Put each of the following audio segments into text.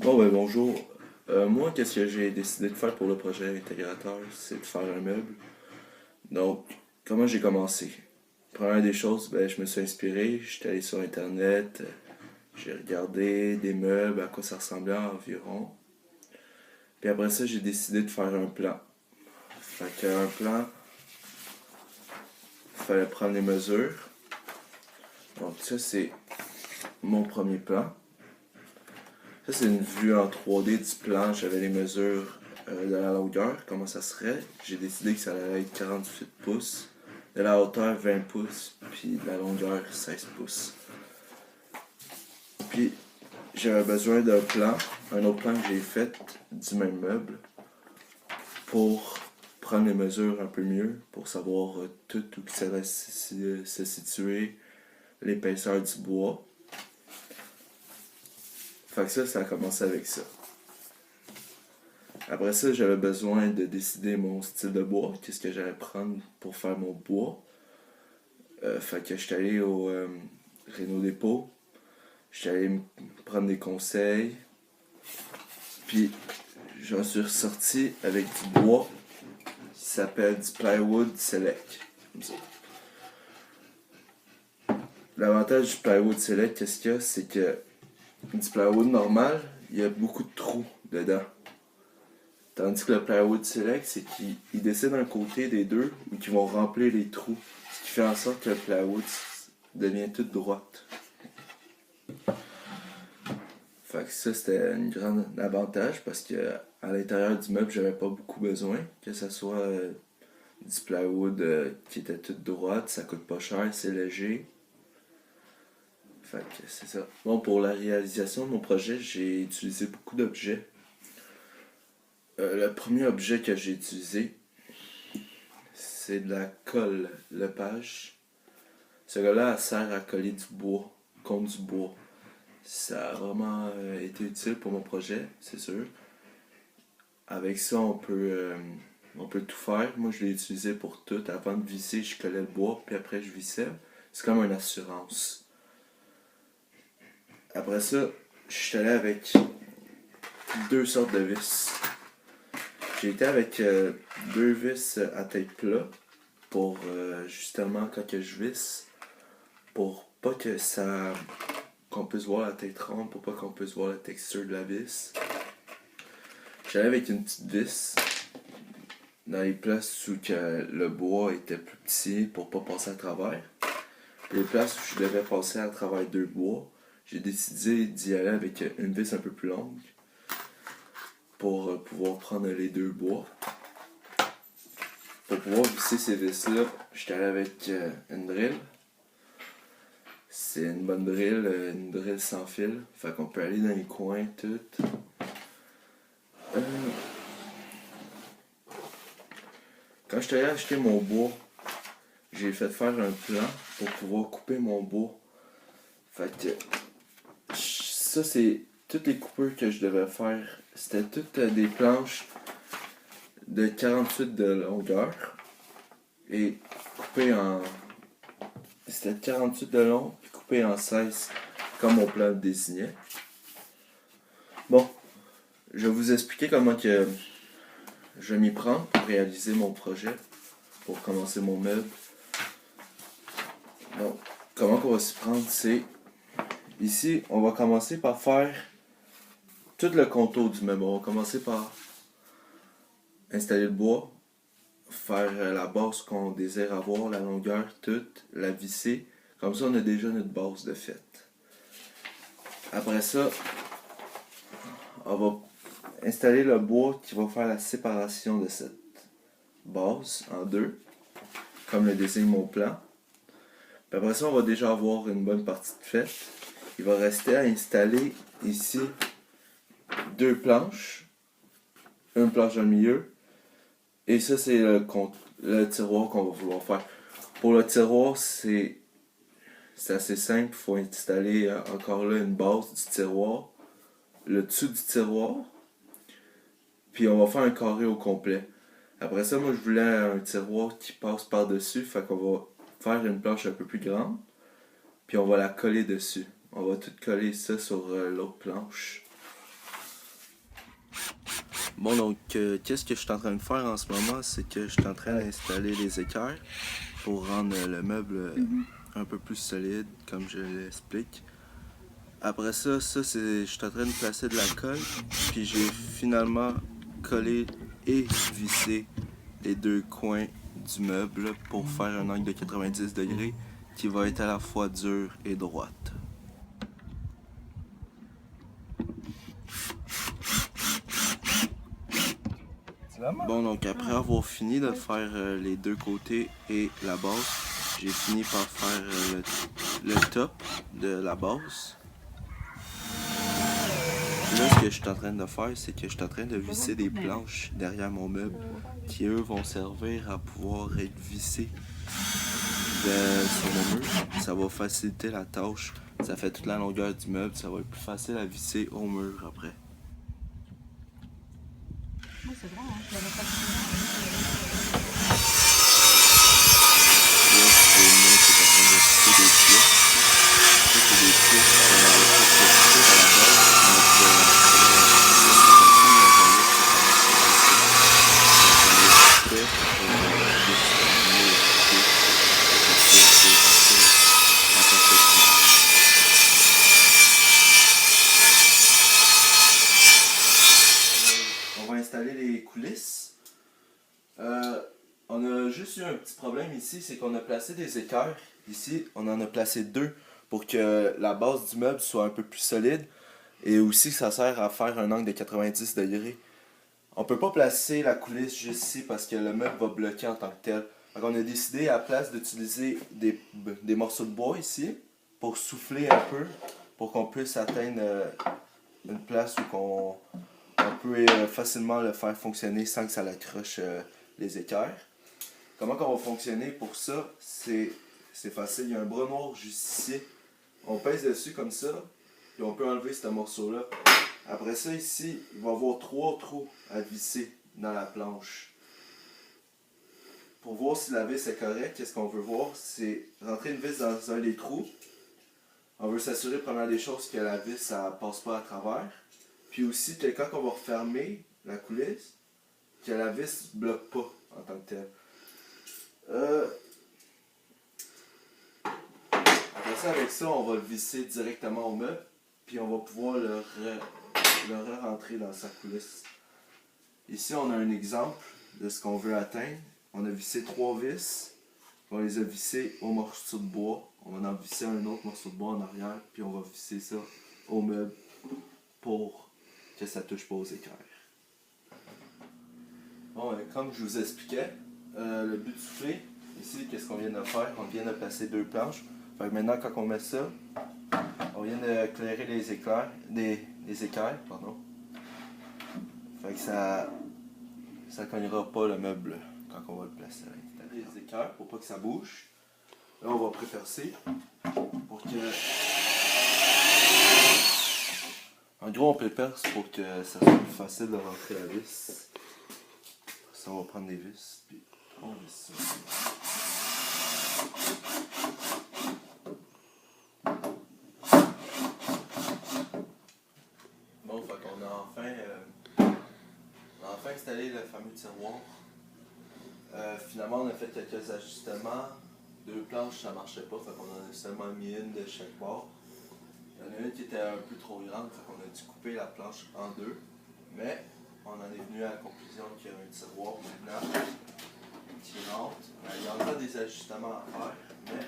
Bonjour. Moi, qu'est-ce que j'ai décidé de faire pour le projet intégrateur, c'est de faire un meuble. Donc, comment j'ai commencé? Première des choses, je me suis inspiré, j'étais allé sur Internet, j'ai regardé des meubles, à quoi ça ressemblait environ. Puis après ça, j'ai décidé de faire un plan. Fait qu'un plan, il fallait prendre les mesures. Donc ça, c'est mon premier plan. Ça, c'est une vue en 3D du plan. J'avais les mesures de la longueur, comment ça serait. J'ai décidé que ça allait être 48 pouces. De la hauteur, 20 pouces. Puis de la longueur, 16 pouces. Puis, j'avais besoin d'un plan, un autre plan que j'ai fait du même meuble, pour prendre les mesures un peu mieux, pour savoir tout où ça va se situer, l'épaisseur du bois. Fait que ça a commencé avec ça. Après ça, j'avais besoin de décider mon style de bois, qu'est-ce que j'allais prendre pour faire mon bois. Fait que j'étais allé au Réno Dépôt, j'étais allé me prendre des conseils, puis j'en suis ressorti avec du bois qui s'appelle du Plywood Select. Comme ça. L'avantage du Plywood Select, qu'est-ce qu'il y a, c'est que du plywood normal, il y a beaucoup de trous dedans. Tandis que le Plywood Select, c'est qu'il décide un côté des deux ou qu'ils vont remplir les trous. Ce qui fait en sorte que le plywood devient toute droite. Fait que ça, c'était un grand avantage parce que à l'intérieur du meuble, j'avais pas beaucoup besoin. Que ce soit du plywood qui était toute droite, ça coûte pas cher, c'est léger. Fait que c'est ça. Bon, pour la réalisation de mon projet, j'ai utilisé beaucoup d'objets. Le premier objet que j'ai utilisé, c'est de la colle Lepage. Ce gars-là sert à coller du bois contre du bois. Ça a vraiment été utile pour mon projet, c'est sûr. Avec ça, on peut tout faire. Moi, je l'ai utilisé pour tout. Avant de visser, je collais le bois, puis après, je vissais. C'est comme une assurance. Après ça, je suis allé avec deux sortes de vis. J'ai été avec deux vis à tête plat pour justement quand que je visse, pour pas que ça qu'on puisse voir la tête ronde, pour pas qu'on puisse voir la texture de la vis. J'allais avec une petite vis dans les places où que le bois était plus petit pour pas passer à travers. Les places où je devais passer à travers deux bois, j'ai décidé d'y aller avec une vis un peu plus longue pour pouvoir prendre les deux bois. Pour pouvoir visser ces vis-là, j'étais allé avec une drill. C'est une bonne drill, une drill sans fil. Fait qu'on peut aller dans les coins, tout. Euh, Quand j'étais allé acheter mon bois, j'ai fait faire un plan pour pouvoir couper mon bois. Fait que ça, c'est toutes les coupures que je devais faire. C'était toutes des planches de 48 de longueur et coupées en. C'était 48 de long puis coupé en 16 comme mon plan le désignait. Bon, je vais vous expliquer comment que je vais m'y prendre pour réaliser mon projet, pour commencer mon meuble. Donc, comment qu'on va s'y prendre, c'est ici, on va commencer par faire tout le contour du meuble. On va commencer par installer le bois, faire la base qu'on désire avoir, la longueur, toute, la visser. Comme ça, on a déjà notre base de fait. Après ça, on va installer le bois qui va faire la séparation de cette base en deux, comme le désigne mon plan. Puis après ça, on va déjà avoir une bonne partie de faite. Il va rester à installer ici deux planches, une planche dans le milieu, et ça c'est le tiroir qu'on va vouloir faire. Pour le tiroir, c'est assez simple, il faut installer encore là une base du tiroir, le dessus du tiroir, puis on va faire un carré au complet. Après ça, moi je voulais un tiroir qui passe par-dessus, fait qu'on va faire une planche un peu plus grande, puis on va la coller dessus. On va tout coller ça sur l'autre planche. Bon, donc, qu'est-ce que je suis en train de faire en ce moment? C'est que je suis en train d'installer les équerres pour rendre le meuble un peu plus solide, comme je l'explique. Après ça, je suis en train de placer de la colle, puis j'ai finalement collé et vissé les deux coins du meuble pour faire un angle de 90 degrés qui va être à la fois dur et droite. Bon, donc après avoir fini de faire les deux côtés et la base, j'ai fini par faire le top de la base. Là, ce que je suis en train de faire, c'est que je suis en train de visser des planches derrière mon meuble qui, eux, vont servir à pouvoir être vissés sur mon mur. Ça va faciliter la tâche. Ça fait toute la longueur du meuble. Ça va être plus facile à visser au mur après. Oui, c'est vrai, hein, je l'avais pas vu. Là, c'est moi qui est en train de visser des pièces. Ça, c'est des pièces qu'on avait fait visser à la base. On va installer les coulisses. On a juste eu un petit problème ici, c'est qu'on a placé des équerres. Ici, on en a placé deux pour que la base du meuble soit un peu plus solide. Et aussi, ça sert à faire un angle de 90 degrés. On peut pas placer la coulisse juste ici parce que le meuble va bloquer en tant que tel. Donc on a décidé à la place d'utiliser des morceaux de bois ici pour souffler un peu, pour qu'on puisse atteindre une place où on peut facilement le faire fonctionner sans que ça l'accroche les équerres. Comment on va fonctionner pour ça? C'est facile, il y a un bras noir juste ici. On pèse dessus comme ça, et on peut enlever ce morceau-là. Après ça, ici, il va y avoir 3 trous à visser dans la planche. Pour voir si la vis est correcte, qu'est-ce qu'on veut voir? C'est rentrer une vis dans un des trous. On veut s'assurer, première des choses, que la vis ne passe pas à travers. Puis aussi, que quand on va refermer la coulisse, que la vis ne bloque pas en tant que telle. Après ça, avec ça, on va le visser directement au meuble. Puis on va pouvoir le re-rentrer dans sa coulisse. Ici, on a un exemple de ce qu'on veut atteindre. On a vissé 3 vis. On les a vissés au morceau de bois. On va en visser un autre morceau de bois en arrière. Puis on va visser ça au meuble pour que ça touche pas aux équerres. Bon, comme je vous expliquais, le but de souffler, ici, qu'est-ce qu'on vient de faire? On vient de placer 2 planches. Fait que maintenant, quand on met ça, on vient d'éclairer les équerres. Pardon. Fait que ça cognera pas le meuble quand on va le placer à l'intérieur. Les équerres pour pas que ça bouge. Là, on va prépercer pour que... En gros, on préperce pour que ça soit plus facile de rentrer la vis. Ça, on va prendre des vis, puis on visse ça. Bon, fait qu'on a enfin installé le fameux tiroir. Finalement, on a fait quelques ajustements. 2 planches, ça marchait pas, fait qu'on en a seulement mis une de chaque bord. Il y en a une qui était un peu trop grande, fait qu'on a dû couper la planche en 2. Mais on en est venu à la conclusion qu'il y a un tiroir maintenant qui rentre. Il y a encore des ajustements à faire, mais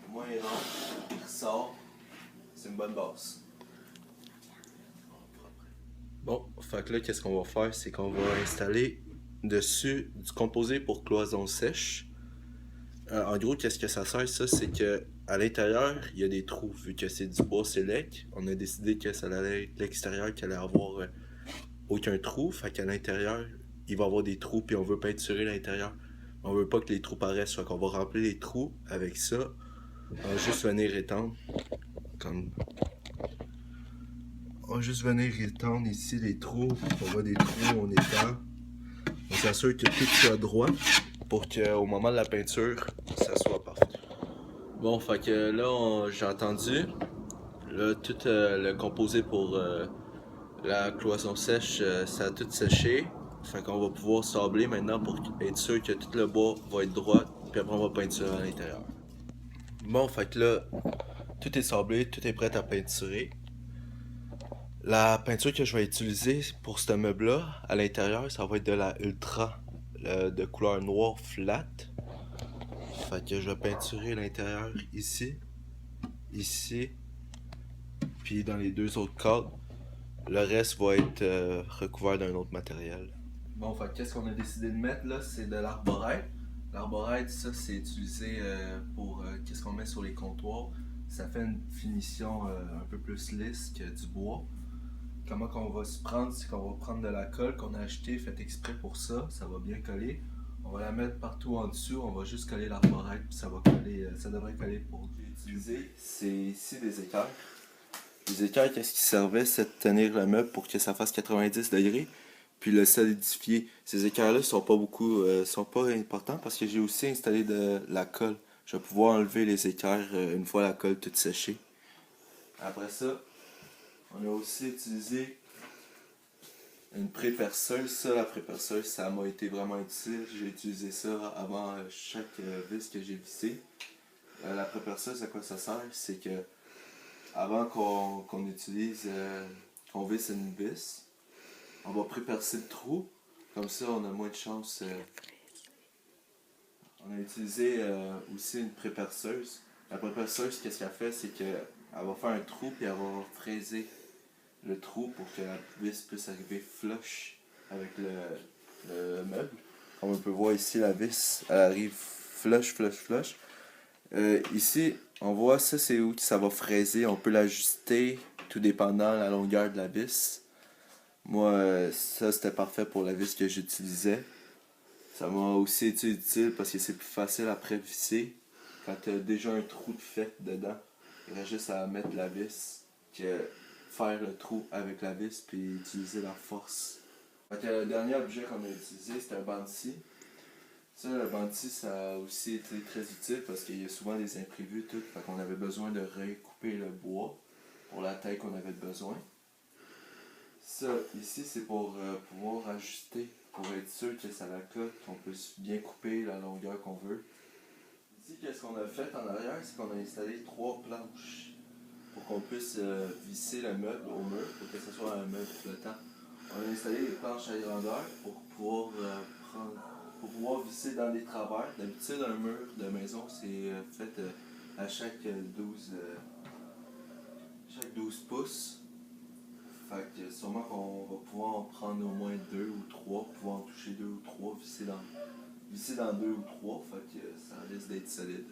au moins il rentre, il ressort. C'est une bonne base. Bon, fait que là, qu'est-ce qu'on va faire? C'est qu'on va installer dessus du composé pour cloison sèche. En gros, qu'est-ce que ça sert, ça? C'est que à l'intérieur, il y a des trous. Vu que c'est du bois sélect, on a décidé que ça allait être l'extérieur qui allait avoir aucun trou. Fait qu'à l'intérieur, il va y avoir des trous, puis on veut peinturer l'intérieur. On veut pas que les trous paraissent, fait qu'on va remplir les trous avec ça. On va juste venir étendre. On va juste venir étendre ici les trous. On voit des trous, on étend. On s'assure que tout soit droit pour qu'au moment de la peinture, ça soit parfait. Bon, fait que là, j'ai entendu. Là, tout le composé pour La cloison sèche, ça a tout séché. Fait qu'on va pouvoir sabler maintenant pour être sûr que tout le bois va être droit. Puis après, on va peinturer à l'intérieur. Bon, fait que là, tout est sablé, tout est prêt à peinturer. La peinture que je vais utiliser pour ce meuble-là, à l'intérieur, ça va être de la Ultra de couleur noire flat. Fait que je vais peinturer l'intérieur ici, ici, puis dans les deux autres cadres. Le reste va être recouvert d'un autre matériel. Bon, fait qu'est-ce qu'on a décidé de mettre là? C'est de l'arborite. L'arborite, ça, c'est utilisé pour qu'est-ce qu'on met sur les comptoirs. Ça fait une finition un peu plus lisse que du bois. Comment qu'on va se prendre, c'est qu'on va prendre de la colle qu'on a acheté, faite exprès pour ça. Ça va bien coller. On va la mettre partout en dessous. On va juste coller l'arborite, puis ça va coller. Ça devrait coller pour utiliser. C'est ici des équerres. Les équerres, qu'est-ce qui servait, c'est de tenir le meuble pour que ça fasse 90 degrés, puis le solidifier. Ces équerres-là sont pas importants parce que j'ai aussi installé de la colle. Je vais pouvoir enlever les équerres une fois la colle toute séchée. Après ça, on a aussi utilisé une préperceuse. Ça, la préperceuse, ça m'a été vraiment utile. J'ai utilisé ça avant chaque vis que j'ai vissé. La préperceuse, à quoi ça sert? C'est que avant qu'on utilise, qu'on visse une vis, on va prépercer le trou. Comme ça, on a moins de chance. On a utilisé aussi une préperceuse. La préperceuse, qu'est-ce qu'elle fait? C'est qu'elle va faire un trou puis elle va fraiser le trou pour que la vis puisse arriver flush avec le meuble. Comme on peut voir ici, la vis, elle arrive flush, flush, flush. Ici, on voit ça, c'est où ça va fraiser. On peut l'ajuster tout dépendant de la longueur de la vis. Moi, ça c'était parfait pour la vis que j'utilisais. Ça m'a aussi été utile parce que c'est plus facile après visser. Quand tu as déjà un trou de fait dedans, il reste juste à mettre la vis que faire le trou avec la vis puis utiliser la force. Fait que le dernier objet qu'on a utilisé, c'était un banc de scie. Ça, le banti, ça a aussi été très utile parce qu'il y a souvent des imprévus, tout. Fait qu'on avait besoin de recouper le bois pour la taille qu'on avait besoin. Ça, ici, c'est pour pouvoir ajuster, pour être sûr que ça la cote, qu'on puisse bien couper la longueur qu'on veut. Ici, qu'est-ce qu'on a fait en arrière, c'est qu'on a installé 3 planches pour qu'on puisse visser le meuble au mur, pour que ce soit un meuble flottant. On a installé des planches à grandeur pour pouvoir visser dans les travers. D'habitude, un mur de maison, c'est fait à chaque 12 pouces. Fait que sûrement qu'on va pouvoir en prendre au moins 2 ou 3, pouvoir en toucher 2 ou 3, visser dans 2 ou 3. Fait que ça risque d'être solide.